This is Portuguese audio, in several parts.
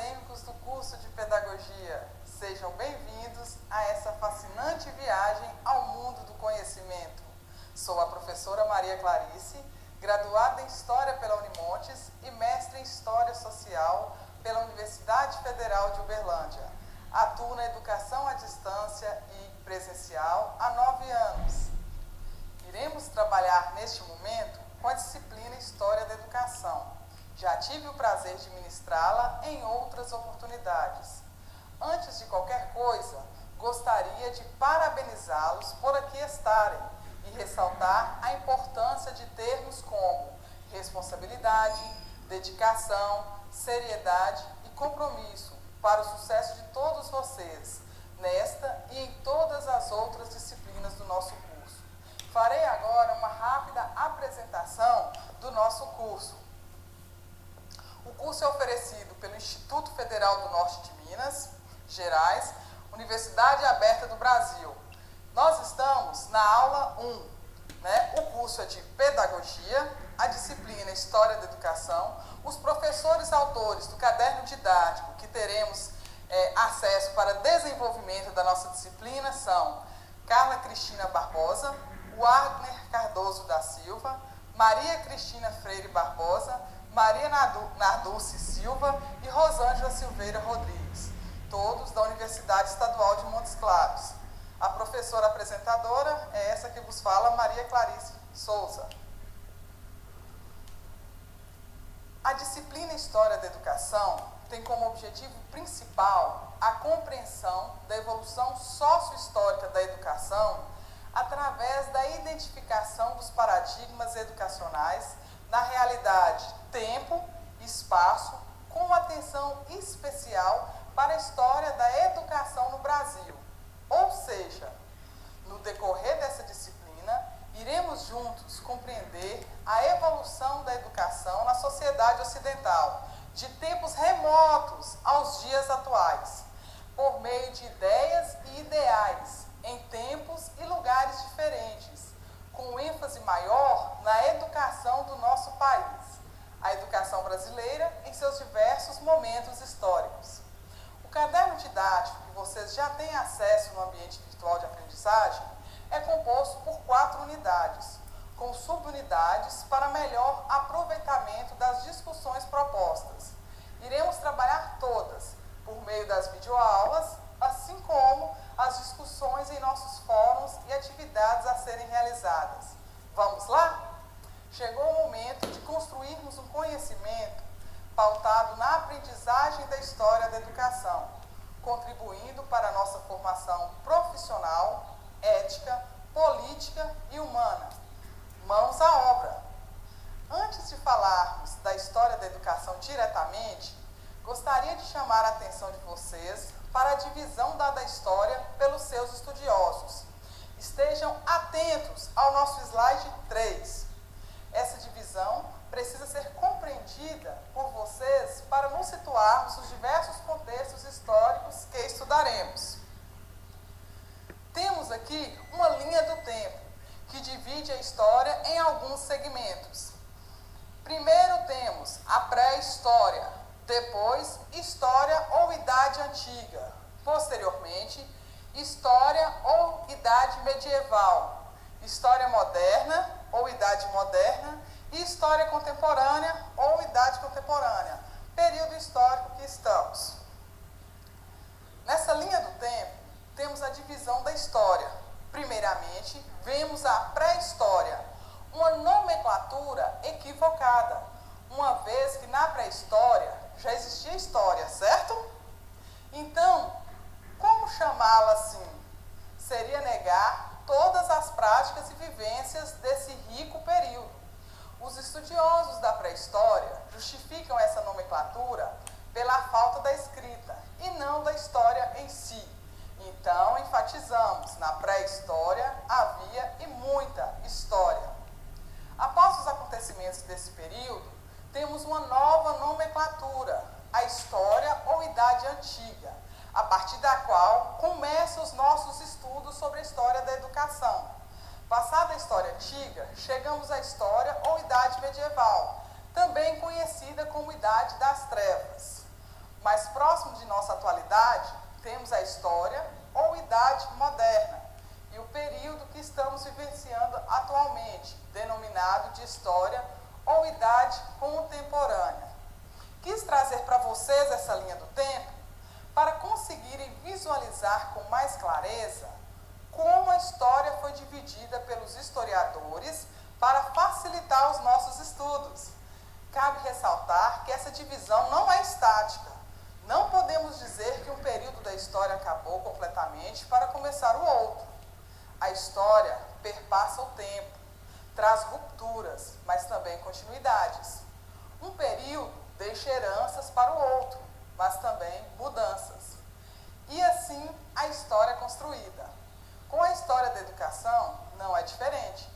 acadêmicos do curso de Pedagogia, sejam bem-vindos a essa fascinante viagem ao mundo do conhecimento. Sou a professora Maria Clarice, graduada em História pela Unimontes e mestre em História Social pela Universidade Federal de Uberlândia. Atuo na educação à distância e presencial há 9 anos. Iremos trabalhar neste momento com a disciplina História da Educação. Já tive o prazer de ministrá-la em outras oportunidades. Antes de qualquer coisa, gostaria de parabenizá-los por aqui estarem e ressaltar a importância de termos como responsabilidade, dedicação, seriedade e compromisso para o sucesso de todos vocês, nesta e em todas as outras disciplinas do nosso curso. Farei agora uma rápida apresentação do nosso curso. O curso é oferecido pelo Instituto Federal do Norte de Minas Gerais, Universidade Aberta do Brasil. Nós estamos na aula 1. O curso é de Pedagogia, a disciplina História da Educação. Os professores autores do caderno didático que teremos acesso para desenvolvimento da nossa disciplina são Carla Cristina Barbosa, Wagner Cardoso da Silva, Maria Cristina Freire Barbosa, Maria Narduce Silva e Rosângela Silveira Rodrigues, todos da Universidade Estadual de Montes Claros. A professora apresentadora é essa que vos fala, Maria Clarice Souza. A disciplina História da Educação tem como objetivo principal a compreensão da evolução sócio-histórica da educação através da identificação dos paradigmas educacionais na realidade tempo e espaço, com atenção especial para a história da educação no Brasil. Ou seja, no decorrer dessa disciplina, iremos juntos compreender a evolução da educação na sociedade ocidental, de tempos remotos aos dias atuais, por meio de ideias e ideais, em tempos e lugares diferentes, com ênfase maior na educação do nosso país, a educação brasileira em seus diversos momentos históricos. O caderno didático, que vocês já têm acesso no ambiente virtual de aprendizagem, é composto por 4 unidades, com subunidades para melhor aproveitamento das discussões propostas. Iremos trabalhar todas por meio das videoaulas, assim como as discussões em nossos fóruns e atividades a serem realizadas. Vamos lá? Chegou o momento de construirmos um conhecimento pautado na aprendizagem da história da educação, contribuindo para a nossa formação profissional, ética, política e humana. Mãos à obra! Antes de falarmos da história da educação diretamente, gostaria de chamar a atenção de vocês para a divisão dada à história pelos seus estudiosos. Estejam atentos ao nosso slide 3. Essa divisão precisa ser compreendida por vocês para nos situarmos nos diversos contextos históricos que estudaremos. Temos aqui uma linha do tempo, que divide a história em alguns segmentos. Primeiro temos a pré-história, depois História ou Idade Antiga, posteriormente História ou Idade Medieval, História Moderna ou Idade Moderna e História Contemporânea ou Idade Contemporânea, período histórico que estamos. Nessa linha do tempo, temos a divisão da história. Primeiramente, vemos a pré-história, uma nomenclatura equivocada, uma vez que na pré-história já existia história, certo? Então, como chamá-la assim? Seria negar todas as práticas e vivências desse rico período. Os estudiosos da pré-história justificam essa nomenclatura pela falta da escrita e não da história em si. Então, enfatizamos, na pré-história havia e muita história. Após os acontecimentos desse período, temos uma nova nomenclatura, a História ou Idade Antiga, a partir da qual começam os nossos estudos sobre a história da educação. Passada a História Antiga, chegamos à História ou Idade Medieval, também conhecida como Idade das Trevas. Mais próximo de nossa atualidade, temos a história ou idade moderna e o período que estamos vivenciando atualmente, denominado de história ou idade contemporânea. Quis trazer para vocês essa linha do tempo para conseguirem visualizar com mais clareza como a história foi dividida pelos historiadores para facilitar os nossos estudos. Cabe ressaltar que essa divisão não é estática. Não podemos dizer que um período da história acabou completamente para começar o outro. A história perpassa o tempo, traz rupturas, mas também continuidades. Um período deixa heranças para o outro, mas também mudanças. E assim a história é construída. Com a história da educação não é diferente.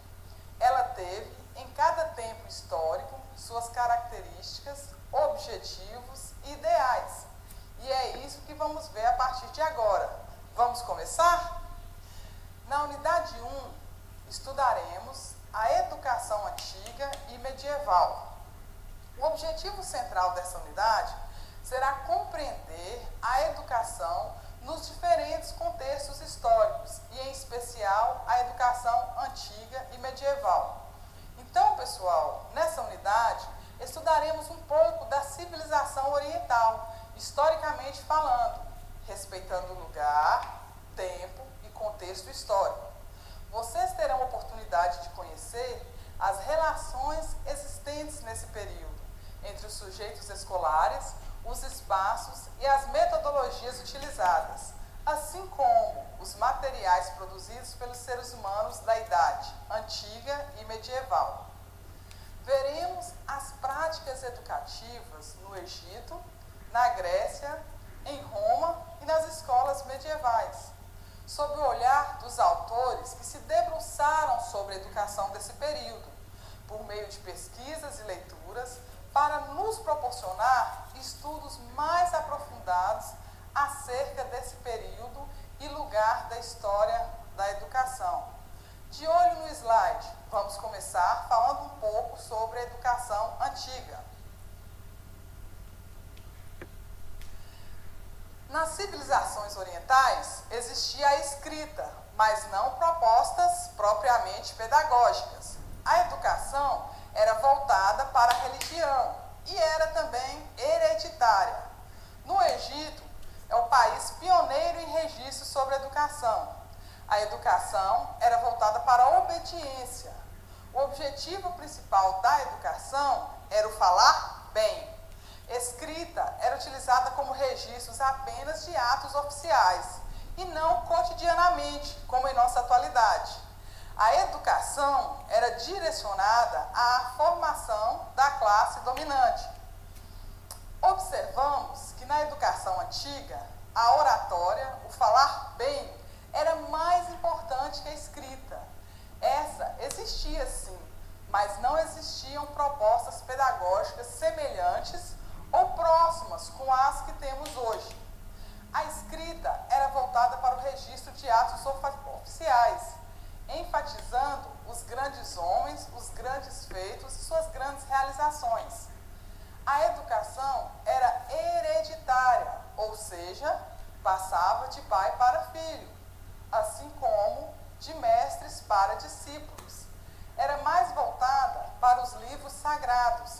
Ela teve, em cada tempo histórico, suas características, objetivos e ideais. E é isso que vamos ver a partir de agora. Vamos começar? Na unidade 1, estudaremos a educação antiga e medieval. O objetivo central dessa unidade será compreender a educação nos diferentes contextos históricos, e em especial a educação antiga e medieval. Então, pessoal, nessa unidade, estudaremos um pouco da civilização oriental, historicamente falando, respeitando o lugar, tempo e contexto histórico. Vocês terão a oportunidade de conhecer as relações existentes nesse período, entre os sujeitos escolares, os espaços e as metodologias utilizadas, assim como os materiais produzidos pelos seres humanos da idade antiga e medieval. Veremos as práticas educativas no Egito, na Grécia, em Roma e nas escolas medievais, sob o olhar dos autores que se debruçaram sobre a educação desse período, por meio de pesquisas e leituras, para nos proporcionar estudos mais aprofundados acerca desse período e lugar da história da educação. De olho no slide, vamos começar falando um pouco sobre a educação antiga. Nas civilizações orientais, existia a escrita, mas não propostas propriamente pedagógicas. A educação era voltada para a religião e era também hereditária. No Egito, é o país pioneiro em registros sobre a educação. A educação era voltada para a obediência. O objetivo principal da educação era o falar bem. Escrita era utilizada como registros apenas de atos oficiais e não cotidianamente, como em nossa atualidade. A educação era direcionada à formação da classe dominante. Observamos que na educação antiga, a oratória, o falar bem, era mais importante que a escrita. Essa existia sim, mas não existiam propostas pedagógicas semelhantes ou próximas com as que temos hoje. A escrita era voltada para o registro de atos oficiais, enfatizando os grandes homens, os grandes feitos e suas grandes realizações. A educação era hereditária, ou seja, passava de pai para filho, assim como de mestres para discípulos. Era mais voltada para os livros sagrados,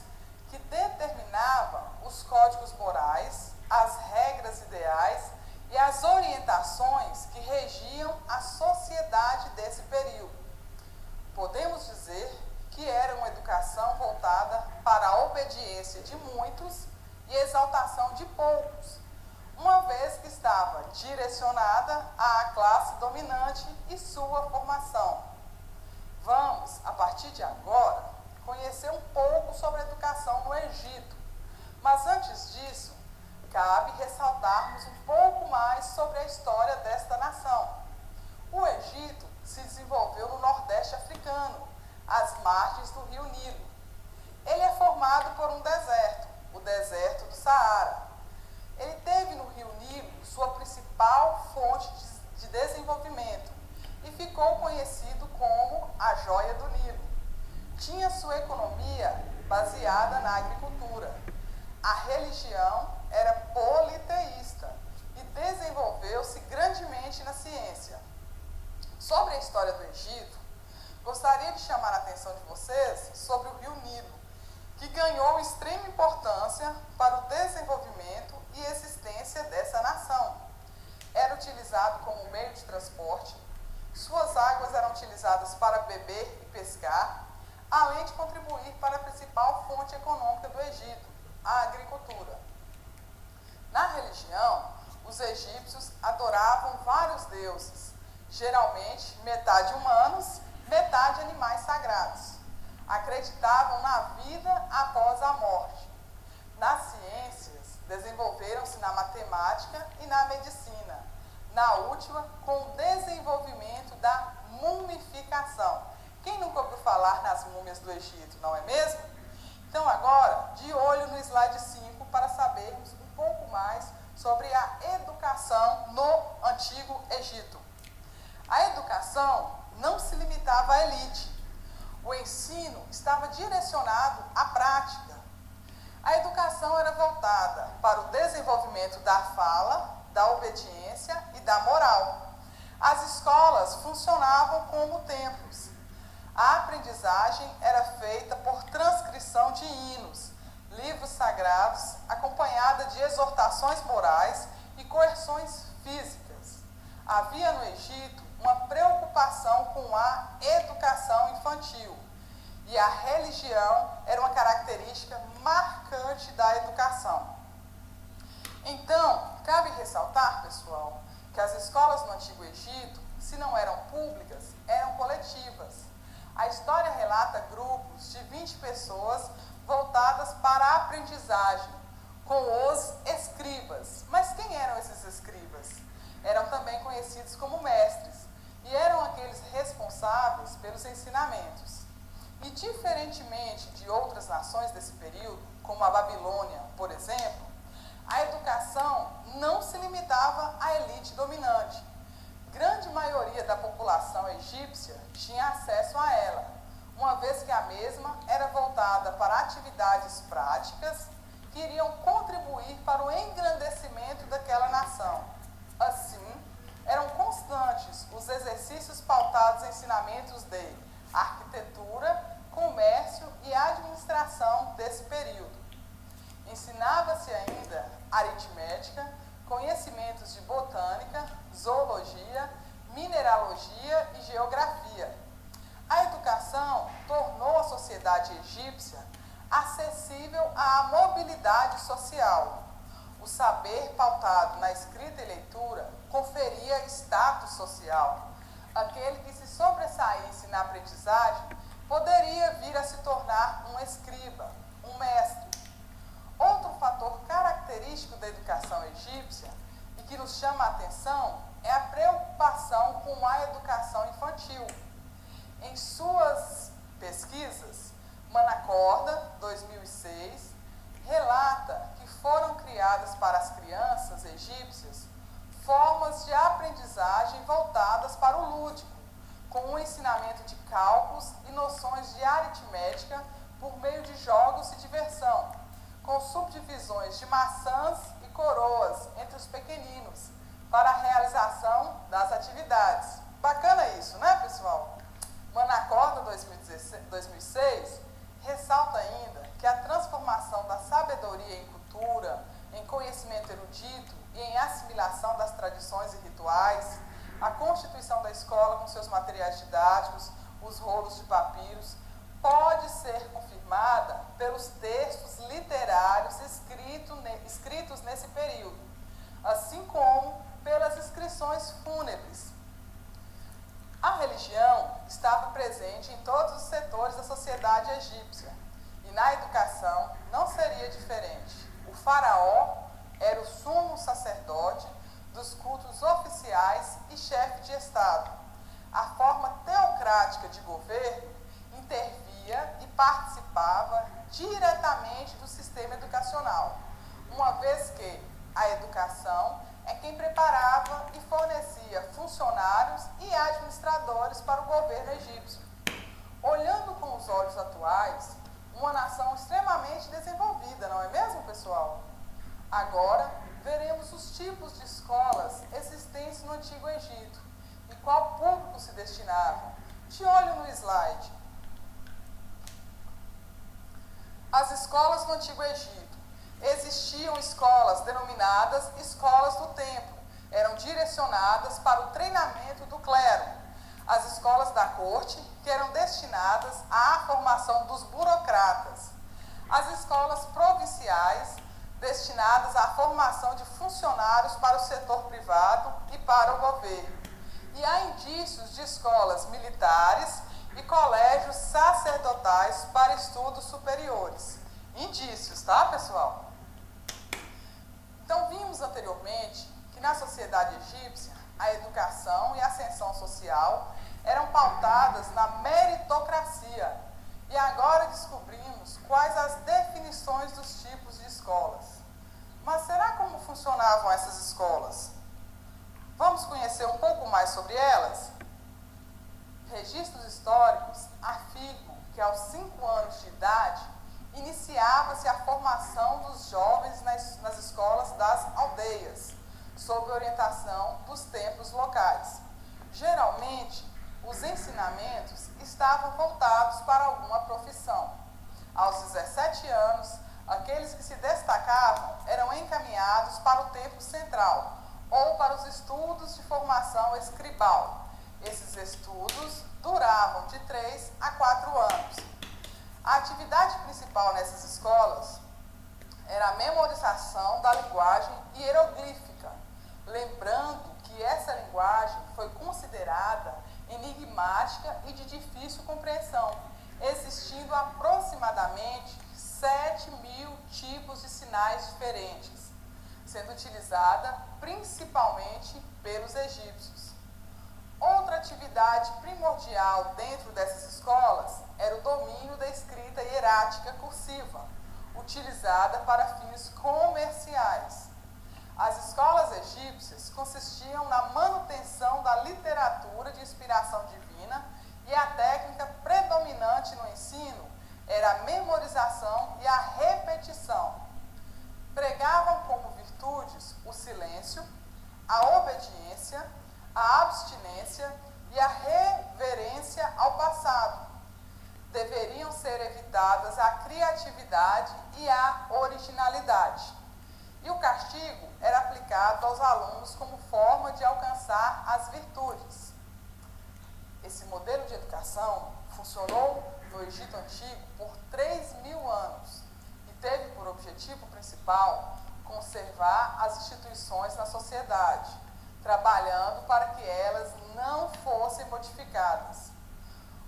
que determinavam os códigos morais, as regras ideais e as orientações que regiam a sociedade desse período. Podemos dizer que era uma educação voltada para a obediência de muitos e exaltação de poucos, uma vez que estava direcionada à classe dominante e sua formação. Vamos, a partir de agora, conhecer um pouco sobre a educação no Egito, mas antes disso, cabe ressaltarmos um pouco mais sobre a história desta nação. O Egito se desenvolveu no Nordeste africano, às margens do rio Nilo. Ele é formado por um deserto, o deserto do Saara. Ele teve no rio Nilo sua principal fonte de desenvolvimento e ficou conhecido como a Joia do Nilo. Tinha sua economia baseada na agricultura. A religião era como meio de transporte, suas águas eram utilizadas para beber e pescar, além de contribuir para a principal fonte econômica do Egito, a agricultura. Na religião, os egípcios adoravam vários deuses, geralmente metade humanos, metade animais sagrados. Acreditavam na vida após a morte. Nas ciências, desenvolveram-se na matemática e na medicina, na última, com o desenvolvimento da mumificação. Quem nunca ouviu falar nas múmias do Egito, não é mesmo? Então agora, de olho no slide 5, para sabermos um pouco mais sobre a educação no Antigo Egito. A educação não se limitava à elite. O ensino estava direcionado à prática. A educação era voltada para o desenvolvimento da fala, da obediência e da moral. As escolas funcionavam como templos. A aprendizagem era feita por transcrição de hinos, livros sagrados, acompanhada de exortações morais e coerções físicas. Havia no Egito uma preocupação com a educação infantil, e a religião era uma característica marcante da educação. Então, cabe ressaltar, pessoal, que as escolas no Antigo Egito, se não eram públicas, eram coletivas. A história relata grupos de 20 pessoas voltadas para a aprendizagem, com os escribas. Mas quem eram esses escribas? Eram também conhecidos como mestres, e eram aqueles responsáveis pelos ensinamentos. E diferentemente de outras nações desse período, como a Babilônia, por exemplo, a educação não se limitava à elite dominante. Grande maioria da população egípcia tinha acesso a ela, uma vez que a mesma era voltada para atividades práticas que iriam contribuir para o engrandecimento daquela nação. Assim, eram constantes os exercícios pautados em ensinamentos de arquitetura, comércio e administração desse período. Ensinava-se ainda aritmética, conhecimentos de botânica, zoologia, mineralogia e geografia. A educação tornou a sociedade egípcia acessível à mobilidade social. O saber pautado na escrita e leitura conferia status social. Aquele que se sobressaísse na aprendizagem poderia vir a se tornar um escriba, um mestre. Outro fator característico da educação egípcia e que nos chama a atenção é a preocupação com a educação infantil. Em suas pesquisas, Manacorda, 2006, relata que foram criadas para as crianças egípcias formas de aprendizagem voltadas para o lúdico, com o ensinamento de cálculos e noções de aritmética por meio de jogos e diversão, com subdivisões de maçãs e coroas entre os pequeninos, para a realização das atividades. Bacana isso, né, pessoal? Manacorda 2006 ressalta ainda que a transformação da sabedoria em cultura, em conhecimento erudito e em assimilação das tradições e rituais, a constituição da escola com seus materiais didáticos, os rolos de papiros, pode ser confirmada pelos textos literários escritos nesse período, assim como pelas inscrições fúnebres. A religião estava presente em todos os setores da sociedade egípcia, e na educação não seria diferente. O faraó era o sumo sacerdote dos cultos oficiais e chefe de Estado. A forma teocrática de governo intervia e participava diretamente do sistema educacional, uma vez que a educação é quem preparava e fornecia funcionários e administradores para o governo egípcio. Olhando com os olhos atuais, uma nação extremamente desenvolvida, não é mesmo, pessoal? Agora, veremos os tipos de escolas existentes no Antigo Egito e qual público se destinavam. De olho no slide. As escolas no Antigo Egito. Existiam escolas denominadas escolas do templo. Eram eram direcionadas para o treinamento do clero. As escolas da corte, que eram destinadas à formação dos burocratas. As escolas provinciais, destinadas à formação de funcionários para o setor privado e para o governo. E há indícios de escolas militares e colégios sacerdotais para estudos superiores. Indícios, tá, pessoal? Então, vimos anteriormente que na sociedade egípcia, a educação e a ascensão social eram pautadas na meritocracia. E agora descobrimos quais as definições dos tipos de escolas. Mas será como funcionavam essas escolas? Vamos conhecer um pouco mais sobre elas? Registros históricos afirmam que aos 5 anos de idade iniciava-se a formação dos jovens nas escolas das aldeias, sob orientação dos templos locais. Geralmente, os ensinamentos estavam voltados para alguma profissão. Aos 17 anos, aqueles que se destacavam eram encaminhados para o templo central ou para os estudos de formação escribal. Esses estudos duravam de 3 a 4 anos. A atividade principal nessas escolas era a memorização da linguagem hieroglífica, lembrando que essa linguagem foi considerada enigmática e de difícil compreensão, existindo aproximadamente 7.000 tipos de sinais diferentes, sendo utilizada principalmente pelos egípcios. Outra atividade primordial dentro dessas escolas era o domínio da escrita hierática cursiva, utilizada para fins comerciais. As escolas egípcias consistiam na manutenção da literatura de inspiração divina e a técnica predominante no ensino era a memorização e a repetição. Pregavam como virtudes o silêncio, a obediência, a abstinência e a reverência ao passado. Deveriam ser evitadas a criatividade e a originalidade. E o castigo era aplicado aos alunos como forma de alcançar as virtudes. Esse modelo de educação funcionou no Egito Antigo por 3.000 anos e teve por objetivo principal conservar as instituições na sociedade, trabalhando para que elas não fossem modificadas.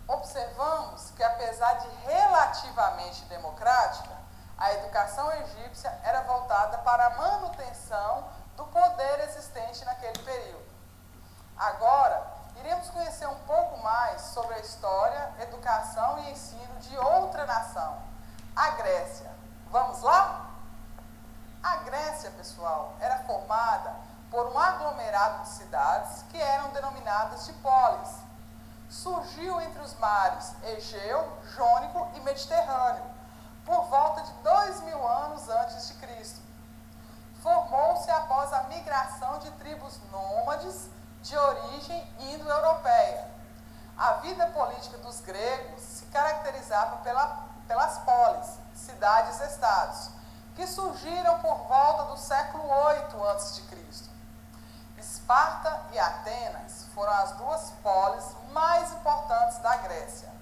Observamos que, apesar de relativamente democrática, a educação egípcia era voltada para a manutenção do poder existente naquele período. Agora, iremos conhecer um pouco mais sobre a história, educação e ensino de outra nação, a Grécia. Vamos lá? A Grécia, pessoal, era formada por um aglomerado de cidades que eram denominadas de polis. Surgiu entre os mares Egeu, Jônico e Mediterrâneo, por volta de 2.000 anos antes de Cristo. Formou-se após a migração de tribos nômades de origem indo-europeia. A vida política dos gregos se caracterizava pelas polis, cidades-estados, que surgiram por volta do século 8 a.C. Esparta e Atenas foram as duas polis mais importantes da Grécia.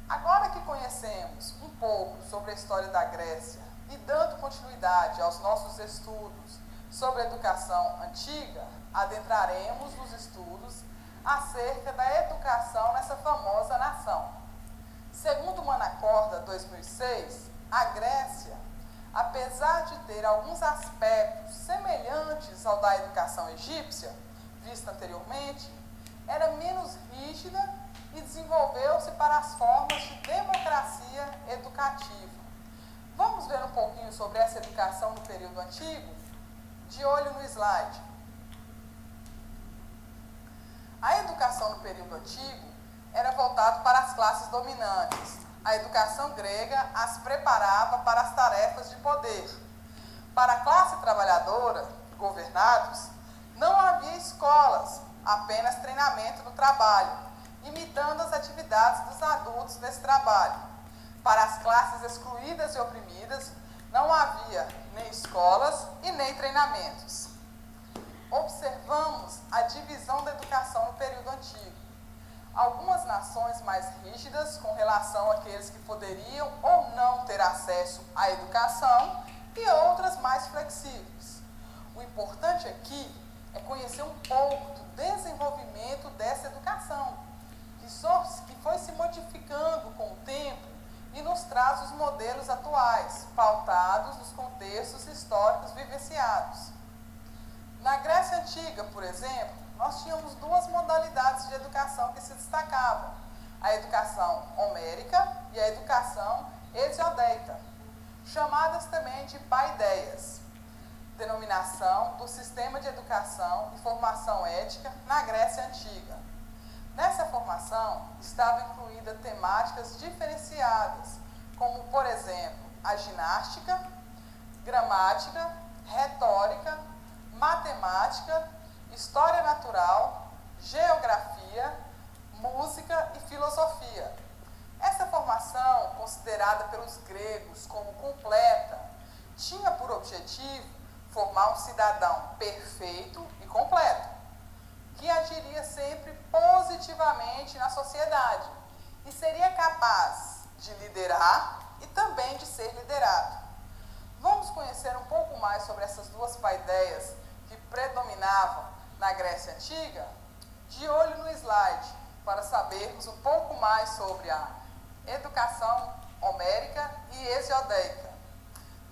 Agora que conhecemos um pouco sobre a história da Grécia e dando continuidade aos nossos estudos sobre a educação antiga, adentraremos nos estudos acerca da educação nessa famosa nação. Segundo Manacorda 2006, a Grécia, apesar de ter alguns aspectos semelhantes ao da educação egípcia, vista anteriormente, era menos rígida e desenvolveu-se para as formas de democracia educativa. Vamos ver um pouquinho sobre essa educação no período antigo? De olho no slide. A educação no período antigo era voltada para as classes dominantes. A educação grega as preparava para as tarefas de poder. Para a classe trabalhadora, governados, não havia escolas, apenas treinamento no trabalho, imitando as atividades dos adultos nesse trabalho. Para as classes excluídas e oprimidas, não havia nem escolas e nem treinamentos. Observando antigo. Algumas nações mais rígidas com relação àqueles que poderiam ou não ter acesso à educação e outras mais flexíveis. O importante aqui é conhecer um pouco do desenvolvimento dessa educação, que foi se modificando com o tempo e nos traz os modelos atuais, pautados nos contextos históricos vivenciados. Na Grécia Antiga, por exemplo, nós tínhamos duas modalidades de educação que se destacavam: a educação homérica e a educação hesiodeica, chamadas também de paideias, denominação do sistema de educação e formação ética na Grécia Antiga. Nessa formação estavam incluídas temáticas diferenciadas, como, por exemplo, a ginástica, gramática, retórica, matemática, história natural, geografia, música e filosofia. Essa formação, considerada pelos gregos como completa, tinha por objetivo formar um cidadão perfeito e completo, que agiria sempre positivamente na sociedade e seria capaz de liderar e também de ser liderado. Vamos conhecer um pouco mais sobre essas duas paideias que predominavam na Grécia Antiga? De olho no slide, para sabermos um pouco mais sobre a educação homérica e hesiodeica.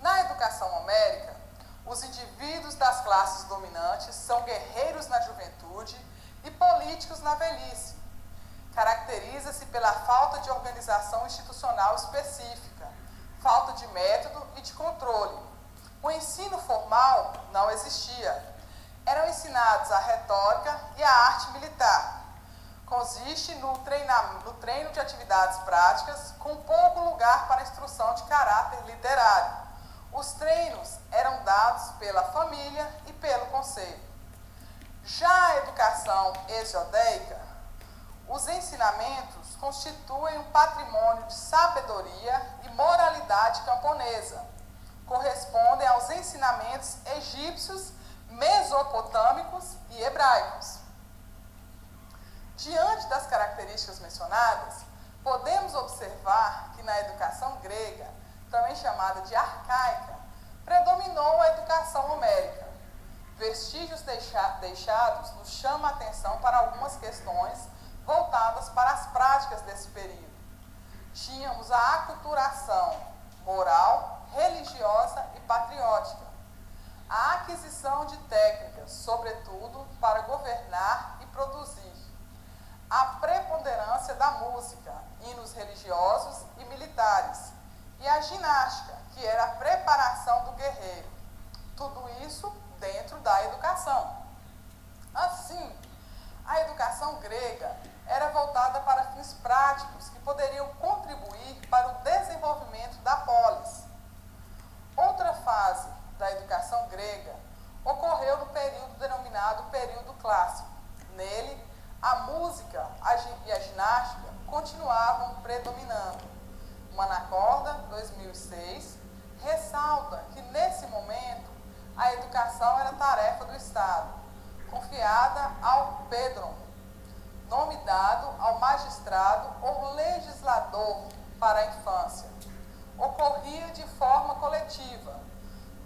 Na educação homérica, os indivíduos das classes dominantes são guerreiros na juventude e políticos na velhice. Caracteriza-se pela falta de organização institucional específica, falta de método e de controle. O ensino formal não existia. Eram ensinados a retórica e a arte militar. Consiste no treino de atividades práticas, com pouco lugar para a instrução de caráter literário. Os treinos eram dados pela família e pelo conselho. Já a educação hesiodeica, os ensinamentos constituem um patrimônio de sabedoria e moralidade camponesa. Correspondem aos ensinamentos egípcios, mesopotâmicos e hebraicos. Diante das características mencionadas, podemos observar que na educação grega, também chamada de arcaica, predominou a educação homérica. Vestígios deixados nos chamam a atenção para algumas questões voltadas para as práticas desse período. Tínhamos a aculturação moral, religiosa e patriótica, a aquisição de técnicas, sobretudo para governar e produzir, a preponderância da música, hinos religiosos e militares, e a ginástica, que era a preparação do guerreiro. Tudo isso dentro da educação. Assim, a educação grega era voltada para fins práticos que poderiam contribuir para o desenvolvimento da polis. Outra fase da educação grega ocorreu no período denominado período clássico. Nele, a música e a ginástica continuavam predominando. Manacorda, 2006, ressalta que nesse momento a educação era tarefa do Estado, confiada ao Pedron, nome dado ao magistrado ou legislador para a infância. Ocorria de forma coletiva.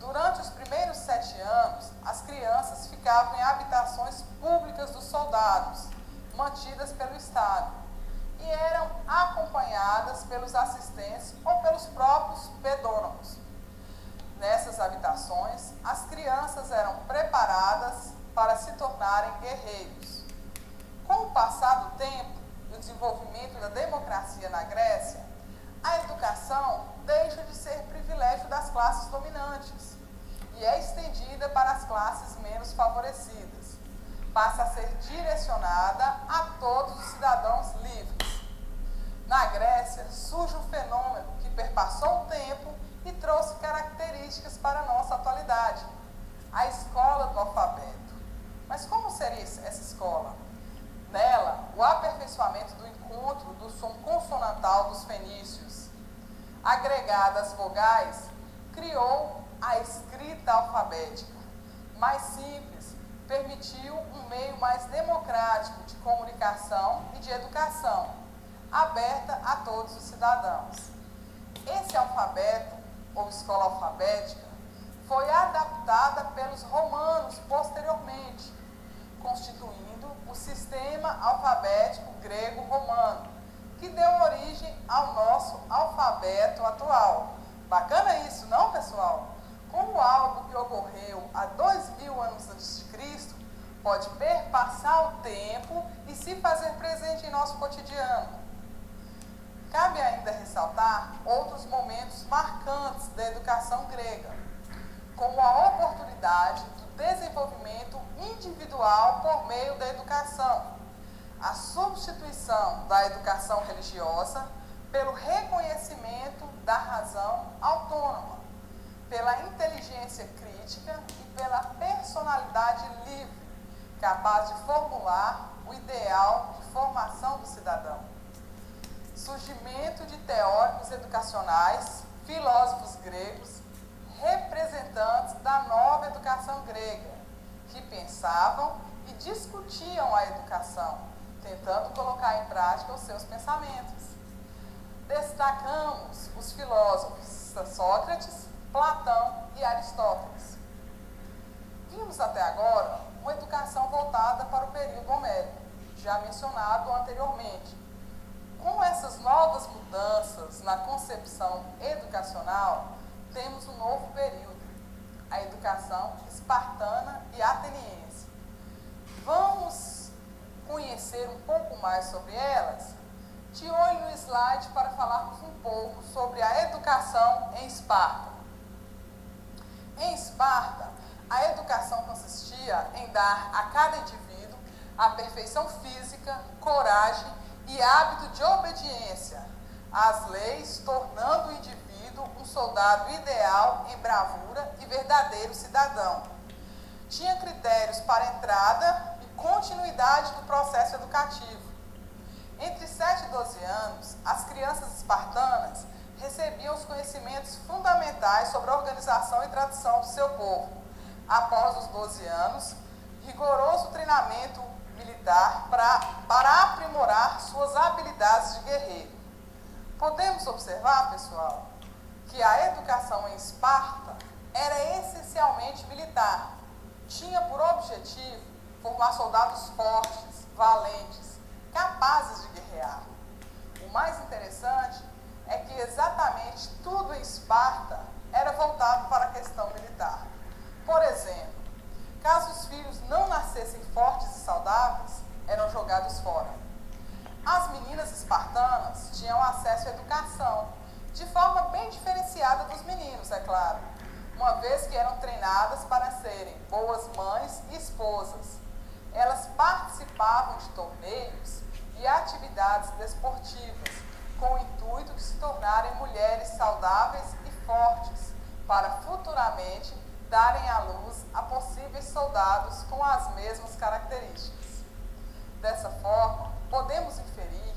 Durante os primeiros 7 anos, as crianças ficavam em habitações públicas dos soldados, mantidas pelo Estado, e eram acompanhadas pelos assistentes ou pelos próprios pedônomos. Nessas habitações, as crianças eram preparadas para se tornarem guerreiros. Com o passar do tempo e o desenvolvimento da democracia na Grécia, a educação deixa de ser privilégio das classes dominantes e é estendida para as classes menos favorecidas. Passa a ser direcionada a todos os cidadãos livres. Na Grécia, surge um fenômeno que perpassou o tempo e trouxe características para a nossa atualidade: a escola do alfabeto. Mas como seria essa escola? Nela, o aperfeiçoamento do encontro do som consonantal dos fenícios, agregada às vogais, criou a escrita alfabética, mais simples, permitindo permitiu um meio mais democrático de comunicação e de educação, aberta a todos os cidadãos. Esse alfabeto, ou escola alfabética, foi adaptada pelos romanos posteriormente, constituindo o sistema alfabético grego-romano, que deu origem ao nosso alfabeto atual. Bacana isso, não, pessoal? Como algo que ocorreu há 2000 anos antes de Cristo pode perpassar o tempo e se fazer presente em nosso cotidiano. Cabe ainda ressaltar outros momentos marcantes da educação grega, como a oportunidade do desenvolvimento individual por meio da educação, a substituição da educação religiosa pelo reconhecimento da razão autônoma, pela inteligência crítica e pela personalidade livre, capaz de formular o ideal de formação do cidadão. Surgimento de teóricos educacionais, filósofos gregos, representantes da nova educação grega, que pensavam e discutiam a educação, tentando colocar em prática os seus pensamentos. Destacamos os filósofos Sócrates, Platão e Aristóteles. Vimos até agora uma educação voltada para o período homérico, já mencionado anteriormente. Com essas novas mudanças na concepção educacional, temos um novo período, a educação espartana e ateniense. Vamos conhecer um pouco mais sobre elas? De olho no slide para falarmos um pouco sobre a educação em Esparta. Em Esparta, a educação consistia em dar a cada indivíduo a perfeição física, coragem e hábito de obediência às leis, tornando o indivíduo um soldado ideal em bravura e verdadeiro cidadão. Tinha critérios para entrada e continuidade do processo educativo. Entre 7 e 12 anos, as crianças espartanas recebiam os conhecimentos fundamentais sobre a organização e tradição do seu povo. Após os 12 anos, rigoroso treinamento militar para aprimorar suas habilidades de guerreiro. Podemos observar, pessoal, que a educação em Esparta era essencialmente militar. Tinha por objetivo formar soldados fortes, valentes, capazes de guerrear. O mais interessante é que exatamente tudo em Esparta era voltado para a questão militar. Por exemplo, caso os filhos não nascessem fortes e saudáveis, eram jogados fora. As meninas espartanas tinham acesso à educação, de forma bem diferenciada dos meninos, é claro, uma vez que eram treinadas para serem boas mães e esposas. Elas participavam de torneios e atividades desportivas, com o intuito de se tornarem mulheres saudáveis e fortes, para futuramente darem à luz a possíveis soldados com as mesmas características. Dessa forma, podemos inferir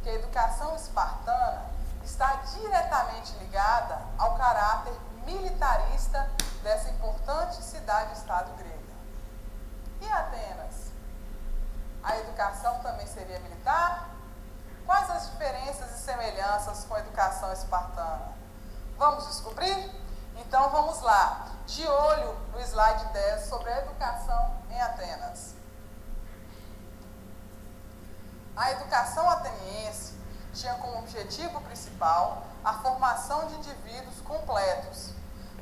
que a educação espartana está diretamente ligada ao caráter militarista dessa importante cidade-estado grega. E Atenas? A educação também seria militar? Quais as diferenças e semelhanças com a educação espartana? Vamos descobrir? Então vamos lá, de olho no slide 10 sobre a educação em Atenas. A educação ateniense tinha como objetivo principal a formação de indivíduos completos.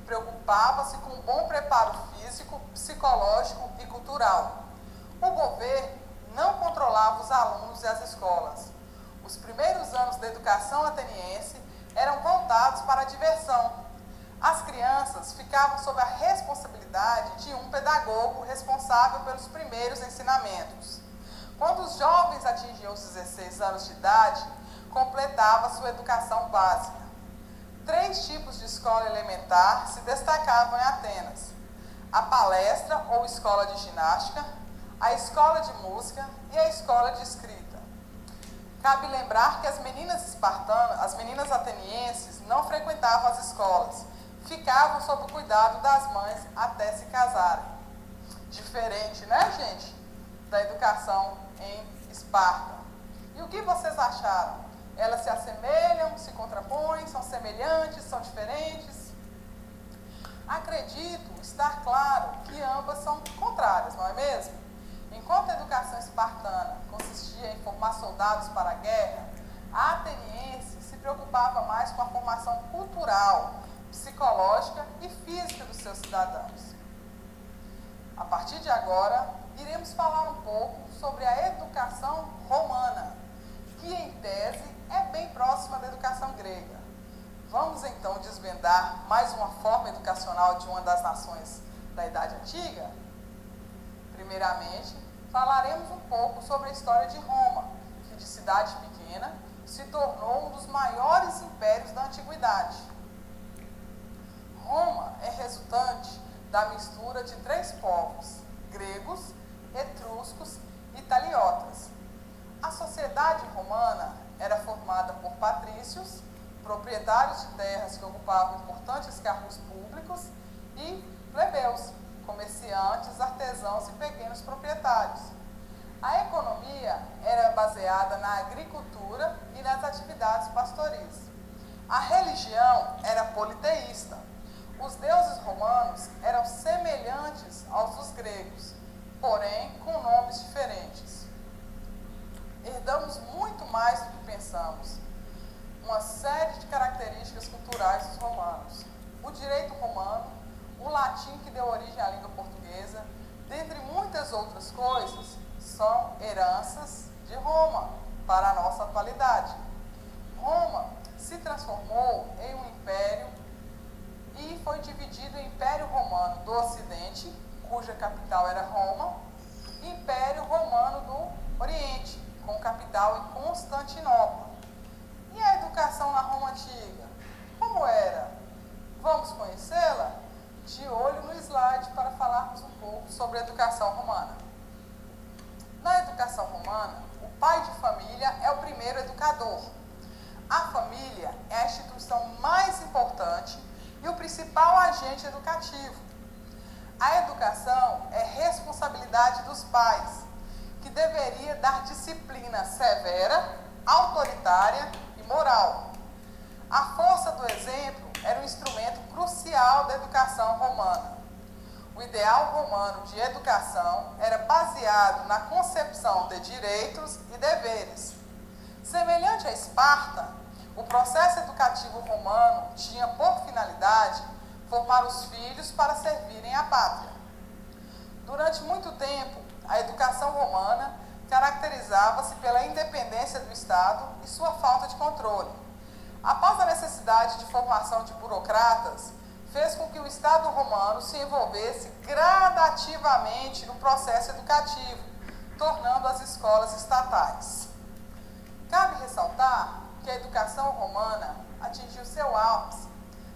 Preocupava-se com um bom preparo físico, psicológico e cultural. O governo não controlava os alunos e as escolas. Os primeiros anos da educação ateniense eram voltados para a diversão. As crianças ficavam sob a responsabilidade de um pedagogo responsável pelos primeiros ensinamentos. Quando os jovens atingiam os 16 anos de idade, completava sua educação básica. 3 tipos de escola elementar se destacavam em Atenas: a palestra ou escola de ginástica, a escola de música e a escola de escrita. Cabe lembrar que as meninas espartanas, as meninas atenienses, não frequentavam as escolas, ficavam sob o cuidado das mães até se casarem. Diferente, né, gente? Da educação em Esparta. E o que vocês acharam? Elas se assemelham, se contrapõem, são semelhantes, são diferentes? Acredito estar claro que ambas são contrárias, não é mesmo? Enquanto a educação espartana consistia em formar soldados para a guerra, a ateniense se preocupava mais com a formação cultural, psicológica e física dos seus cidadãos. A partir de agora, iremos falar um pouco sobre a educação romana, que em tese é bem próxima da educação grega. Vamos então desvendar mais uma forma educacional de uma das nações da Idade Antiga? Primeiramente, falaremos um pouco sobre a história de Roma, que de cidade pequena se tornou um dos maiores impérios da antiguidade. Roma é resultante da mistura de 3 povos, gregos, etruscos e italiotas. A sociedade romana era formada por patrícios, proprietários de terras que ocupavam importantes cargos públicos, e plebeus, comerciantes, artesãos e pequenos proprietários. A economia era baseada na agricultura e nas atividades pastoris. A religião era politeísta. Os deuses romanos eram semelhantes aos dos gregos, porém com nomes diferentes. Herdamos muito mais do que pensamos. Uma série de características culturais dos romanos. O direito romano, o latim que deu origem à língua portuguesa, dentre muitas outras coisas, são heranças de Roma para a nossa atualidade. Roma se transformou em um império e foi dividido em Império Romano do Ocidente, cuja capital era Roma, e Império Romano do Oriente, com capital em Constantinopla. E a educação na Roma Antiga? Como era? Vamos conhecê-la? De olho no slide para falarmos um pouco sobre a educação romana. Na educação romana, o pai de família é o primeiro educador. A família é a instituição mais importante e o principal agente educativo. A educação é responsabilidade dos pais, que deveria dar disciplina severa, autoritária e moral. A força do exemplo era um instrumento crucial da educação romana. O ideal romano de educação era baseado na concepção de direitos e deveres. Semelhante a Esparta, o processo educativo romano tinha por finalidade formar os filhos para servirem à pátria. Durante muito tempo, a educação romana caracterizava-se pela independência do Estado e sua falta de controle. Após a necessidade de formação de burocratas, fez com que o Estado romano se envolvesse gradativamente no processo educativo, tornando as escolas estatais. Cabe ressaltar que a educação romana atingiu seu ápice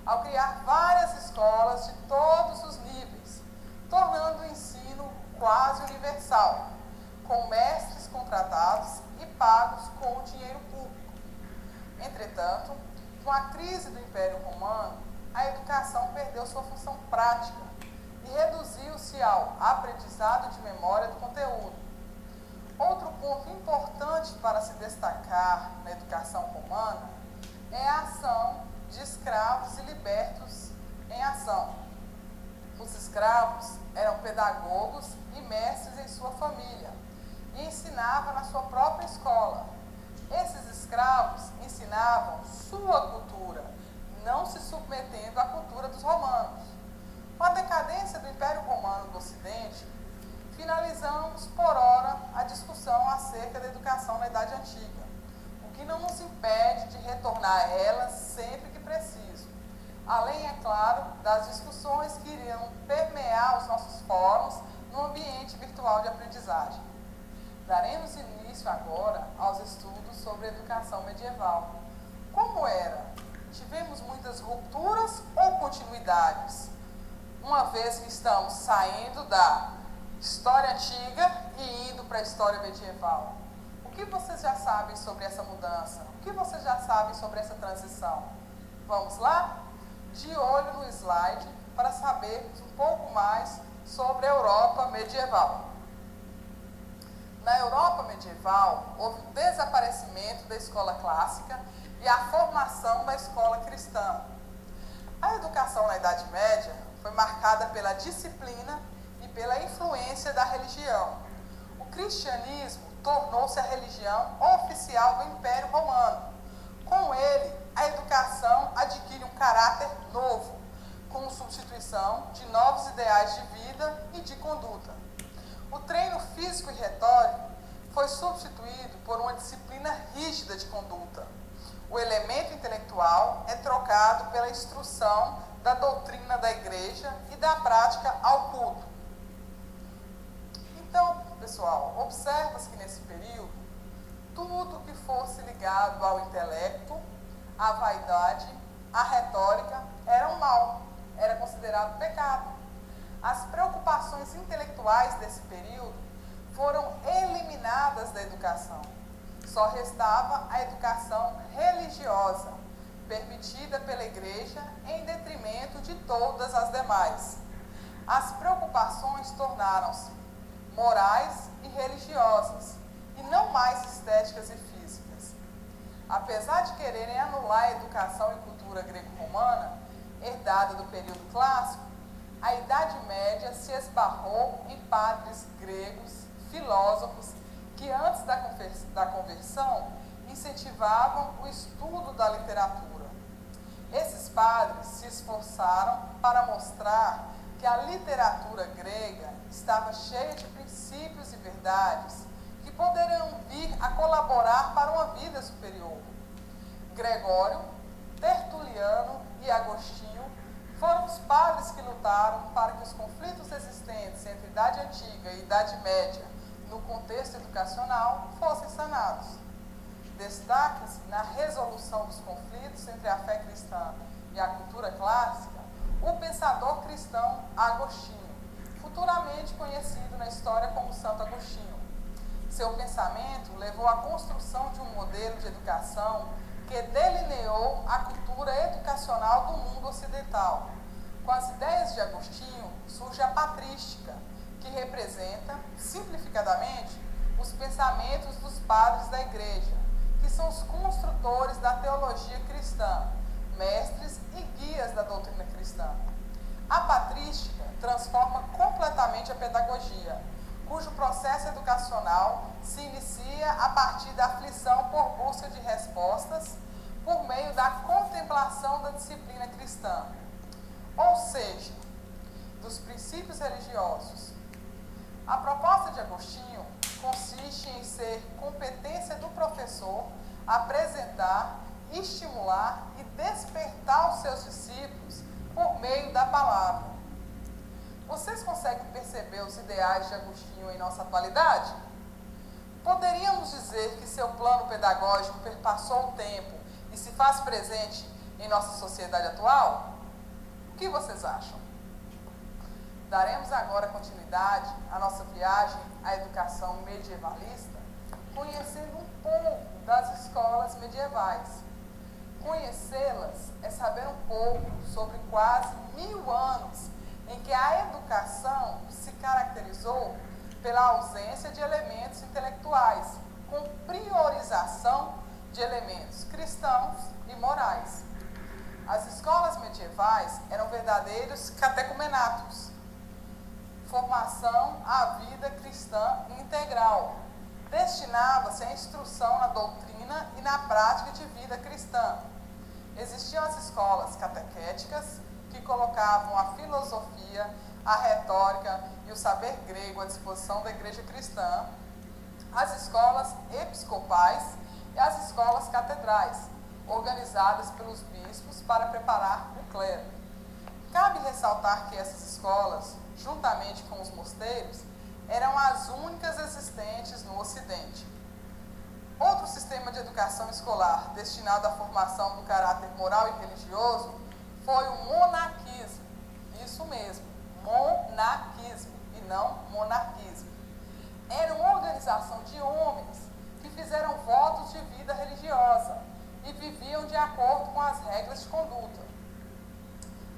ao criar várias escolas de todos os níveis, tornando o ensino quase universal, com mestres contratados e pagos com o dinheiro público. Entretanto, com a crise do Império Romano, a educação perdeu sua função prática e reduziu-se ao aprendizado de memória do conteúdo. Outro ponto importante para se destacar na educação romana é a ação de escravos e libertos em ação. Os escravos eram pedagogos e mestres em sua família e ensinavam na sua própria escola. Esses escravos ensinavam sua cultura, não se submetendo à cultura dos romanos. Com a decadência do Império Romano do Ocidente, finalizamos por ora a discussão acerca da educação na Idade Antiga, o que não nos impede de retornar a ela sempre que preciso. Além, é claro, das discussões que iriam permear os nossos fóruns no ambiente virtual de aprendizagem. Daremos início agora aos estudos sobre a educação medieval. Como era? Tivemos muitas rupturas ou continuidades? Uma vez que estamos saindo da história antiga e indo para a história medieval. O que vocês já sabem sobre essa mudança? O que vocês já sabem sobre essa transição? Vamos lá? De olho no slide para sabermos um pouco mais sobre a Europa medieval. Na Europa medieval, houve o desaparecimento da escola clássica e a formação da escola cristã. A educação na Idade Média foi marcada pela disciplina e pela influência da religião. O cristianismo tornou-se a religião oficial do Império Romano. Com ele, a educação adquire um caráter novo, com substituição de novos ideais de vida e de conduta. O treino físico e retórico foi substituído por uma disciplina rígida de conduta. O elemento intelectual é trocado pela instrução da doutrina da igreja e da prática ao culto. Então, pessoal, observa-se que nesse período, tudo que fosse ligado ao intelecto, à vaidade, à retórica, era um mal, era considerado pecado. As preocupações intelectuais desse período foram eliminadas da educação. Só restava a educação religiosa, permitida pela igreja em detrimento de todas as demais. As preocupações tornaram-se morais e religiosas, e não mais estéticas e físicas. Apesar de quererem anular a educação e cultura greco-romana, herdada do período clássico, a Idade Média se esbarrou em padres gregos, filósofos, que antes da conversão incentivavam o estudo da literatura. Esses padres se esforçaram para mostrar que a literatura grega estava cheia de princípios e verdades que poderiam vir a colaborar para uma vida superior. Gregório, Tertuliano e Agostinho foram os padres que lutaram para que os conflitos existentes entre Idade Antiga e Idade Média, no contexto educacional, fossem sanados. Destaca-se na resolução dos conflitos entre a fé cristã e a cultura clássica o pensador cristão Agostinho, futuramente conhecido na história como Santo Agostinho. Seu pensamento levou à construção de um modelo de educação que delineou a cultura educacional do mundo ocidental. Com as ideias de Agostinho surge a patrística, que representa, simplificadamente, os pensamentos dos padres da igreja, que são os construtores da teologia cristã, mestres e guias da doutrina cristã. A patrística transforma completamente a pedagogia, cujo processo educacional se inicia a partir da aflição por busca de respostas por meio da contemplação da disciplina cristã, ou seja, dos princípios religiosos. A proposta de Agostinho consiste em ser competência do professor apresentar, estimular e despertar os seus discípulos por meio da palavra. Vocês conseguem perceber os ideais de Agostinho em nossa atualidade? Poderíamos dizer que seu plano pedagógico perpassou o tempo e se faz presente em nossa sociedade atual? O que vocês acham? Daremos agora continuidade à nossa viagem à educação medievalista, conhecendo um pouco das escolas medievais. Conhecê-las é saber um pouco sobre quase 1000 anos em que a educação se caracterizou pela ausência de elementos intelectuais, com priorização de elementos cristãos e morais. As escolas medievais eram verdadeiros catecumenatos, formação à vida cristã integral. Destinava-se à instrução na doutrina e na prática de vida cristã. Existiam as escolas catequéticas, que colocavam a filosofia, a retórica e o saber grego à disposição da igreja cristã, as escolas episcopais e as escolas catedrais, organizadas pelos bispos para preparar o clero. Cabe ressaltar que essas escolas, juntamente com os mosteiros, eram as únicas existentes no Ocidente. Outro sistema de educação escolar destinado à formação do caráter moral e religioso foi o monarquismo. Isso mesmo, monarquismo e não monarquismo. Era uma organização de homens que fizeram votos de vida religiosa e viviam de acordo com as regras de conduta.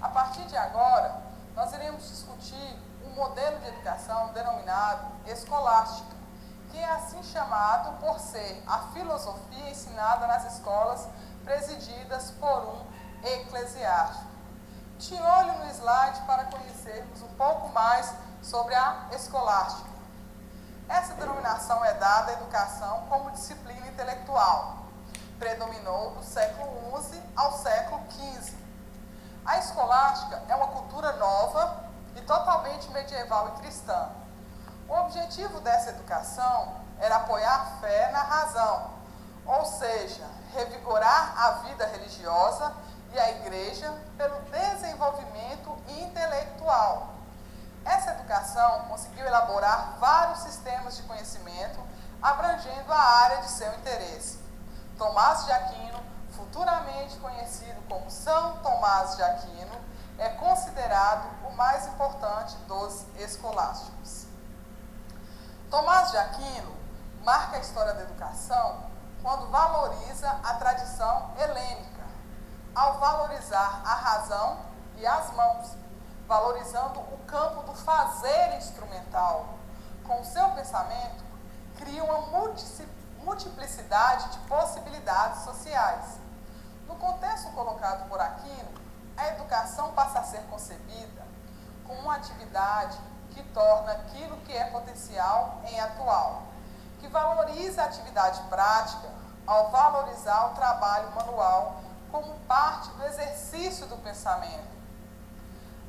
A partir de agora, nós iremos discutir um modelo de educação denominado escolástica, que é assim chamado por ser a filosofia ensinada nas escolas presididas por um eclesiástico. De olho no slide para conhecermos um pouco mais sobre a escolástica. Essa denominação é dada à educação como disciplina intelectual. Predominou do século XI ao século XV. A escolástica é uma cultura nova e totalmente medieval e cristã. O objetivo dessa educação era apoiar a fé na razão, ou seja, revigorar a vida religiosa e a igreja pelo desenvolvimento intelectual. Essa educação conseguiu elaborar vários sistemas de conhecimento, abrangendo a área de seu interesse. Tomás de Aquino, futuramente conhecido como São Tomás de Aquino, é considerado o mais importante dos escolásticos. Tomás de Aquino marca a história da educação quando valoriza a tradição helênica, ao valorizar a razão e as mãos, valorizando o campo do fazer instrumental. Com o seu pensamento, cria uma multiplicidade de possibilidades sociais. No contexto colocado por Aquino, a educação passa a ser concebida como uma atividade que torna aquilo que é potencial em atual, que valoriza a atividade prática ao valorizar o trabalho manual como parte do exercício do pensamento.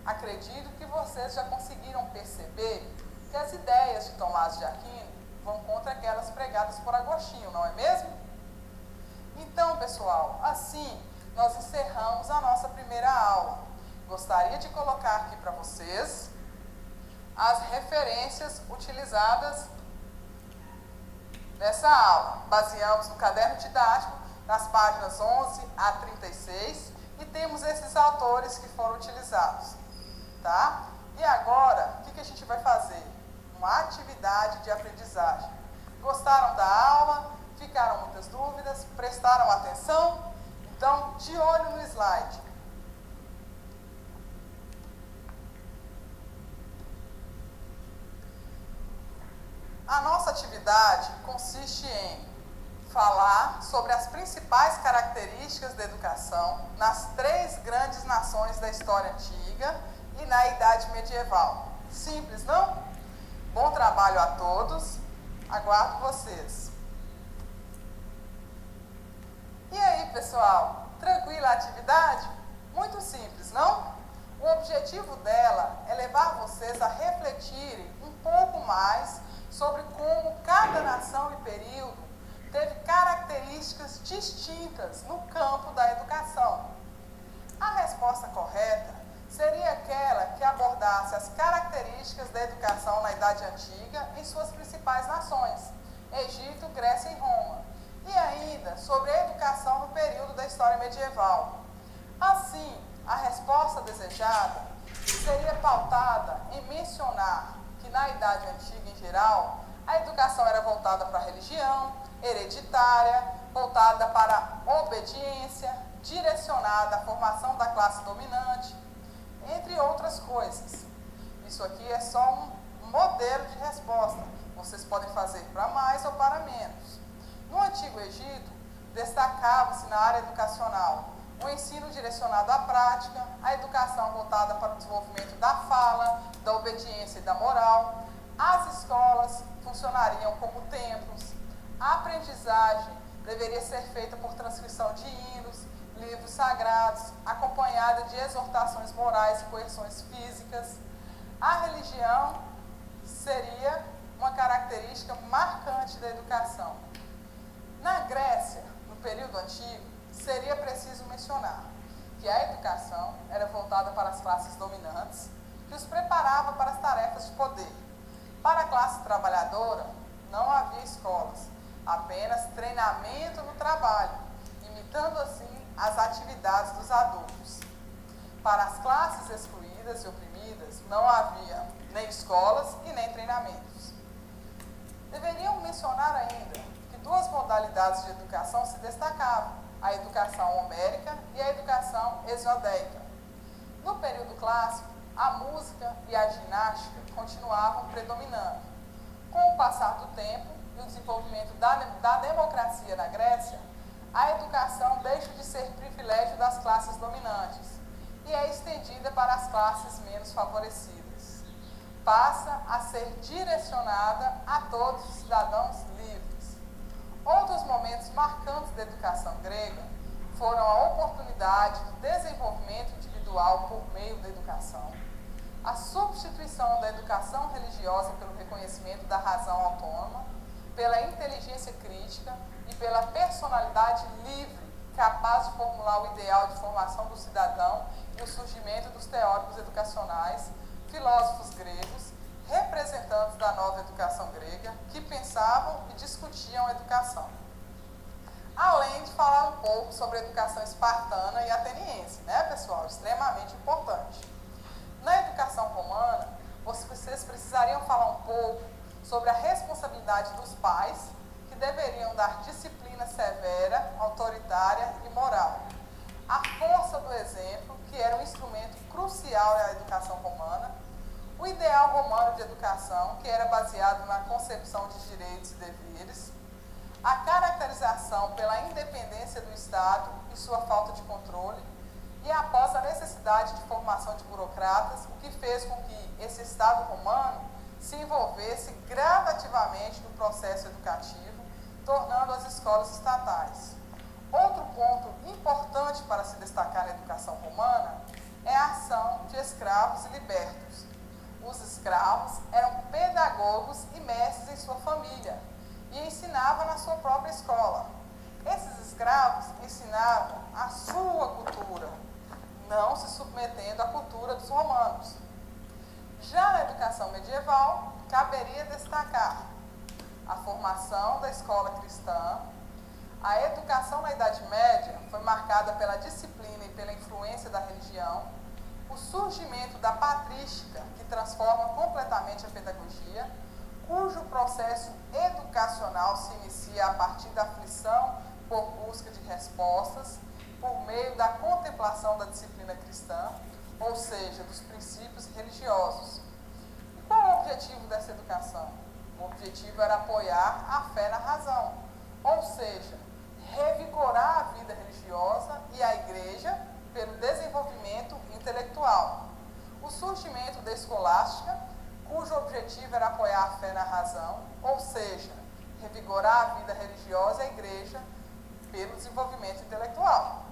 Acredito que vocês já conseguiram perceber que as ideias de Tomás de Aquino vão contra aquelas pregadas por Agostinho, não é mesmo? Então, pessoal, assim nós encerramos a nossa primeira aula. Gostaria de colocar aqui para vocês as referências utilizadas nessa aula. Baseamos no caderno didático, das páginas 11 a 36, e temos esses autores que foram utilizados. Tá? E agora, o que a gente vai fazer? Uma atividade de aprendizagem. Gostaram da aula? Ficaram muitas dúvidas? Prestaram atenção? Então, de olho no slide. A nossa atividade consiste em falar sobre as principais características da educação nas 3 grandes nações da história antiga e na Idade Medieval. Simples, não? Bom trabalho a todos. Aguardo vocês. E aí, pessoal? Tranquila a atividade? Muito simples, não? O objetivo dela é levar vocês a refletirem um pouco mais sobre como cada nação e período teve características distintas no campo da educação. A resposta correta seria aquela que abordasse as características da educação na Idade Antiga em suas principais nações, Egito, Grécia e Roma, e ainda sobre a educação no período da história medieval. Assim, a resposta desejada seria pautada em mencionar que na Idade Antiga, em geral, a educação era voltada para a religião, hereditária, voltada para a obediência, direcionada à formação da classe dominante, entre outras coisas. Isso aqui é só um modelo de resposta. Vocês podem fazer para mais ou para menos. No Antigo Egito, destacava-se na área educacional o ensino direcionado à prática, a educação voltada para o desenvolvimento da fala, da obediência e da moral. As escolas funcionariam como templos. A aprendizagem deveria ser feita por transcrição de hinos, livros sagrados, acompanhada de exortações morais e coerções físicas. A religião seria uma característica marcante da educação. Na Grécia, no período antigo, seria preciso mencionar que a educação era voltada para as classes dominantes, que os preparava para as tarefas de poder. Para a classe trabalhadora, não havia escolas, apenas treinamento no trabalho, imitando assim as atividades dos adultos. Para as classes excluídas e oprimidas, não havia nem escolas e nem treinamentos. Deveriam mencionar ainda que 2 modalidades de educação se destacavam: a educação homérica e a educação hesiodeica. No período clássico, a música e e a ginástica continuavam predominando. Com o passar do tempo e o desenvolvimento da democracia na Grécia, a educação deixa de ser privilégio das classes dominantes e é estendida para as classes menos favorecidas. Passa a ser direcionada a todos os cidadãos livres. Outros momentos marcantes da educação grega foram a oportunidade de desenvolvimento individual por meio da educação, a substituição da educação religiosa pelo reconhecimento da razão autônoma, pela inteligência crítica e pela personalidade livre, capaz de formular o ideal de formação do cidadão e o surgimento dos teóricos educacionais, filósofos gregos, representantes da nova educação grega, que pensavam e discutiam a educação. Além de falar um pouco sobre a educação espartana e ateniense, né, pessoal? Extremamente importante. Na educação romana, vocês precisariam falar um pouco sobre a responsabilidade dos pais, que deveriam dar disciplina severa, autoritária e moral. A força do exemplo, que era um instrumento crucial na educação romana. O ideal romano de educação, que era baseado na concepção de direitos e deveres. A caracterização pela independência do Estado e sua falta de controle, e após a necessidade de formação de burocratas, o que fez com que esse Estado romano se envolvesse gradativamente no processo educativo, tornando as escolas estatais. Outro ponto importante para se destacar na educação romana é a ação de escravos e libertos. Os escravos eram pedagogos e mestres em sua família, e ensinava na sua própria escola. Esses escravos ensinavam a sua cultura, não se submetendo à cultura dos romanos. Já na educação medieval, caberia destacar a formação da escola cristã. A educação na Idade Média foi marcada pela disciplina e pela influência da religião, o surgimento da patrística, que transforma completamente a pedagogia, cujo processo educacional se inicia a partir da aflição por busca de respostas, por meio da contemplação da disciplina cristã, ou seja, dos princípios religiosos. E qual é o objetivo dessa educação? O objetivo era apoiar a fé na razão, ou seja, revigorar a vida religiosa e a igreja pelo desenvolvimento intelectual. O surgimento da escolástica, cujo objetivo era apoiar a fé na razão, ou seja, revigorar a vida religiosa e a igreja pelo desenvolvimento intelectual.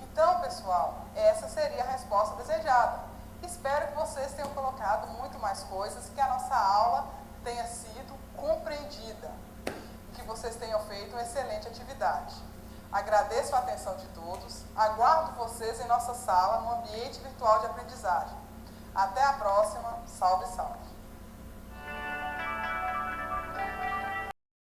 Então, pessoal, essa seria a resposta desejada. Espero que vocês tenham colocado muito mais coisas, que a nossa aula tenha sido compreendida e que vocês tenham feito uma excelente atividade. Agradeço a atenção de todos, aguardo vocês em nossa sala no ambiente virtual de aprendizagem. Até a próxima, salve, salve!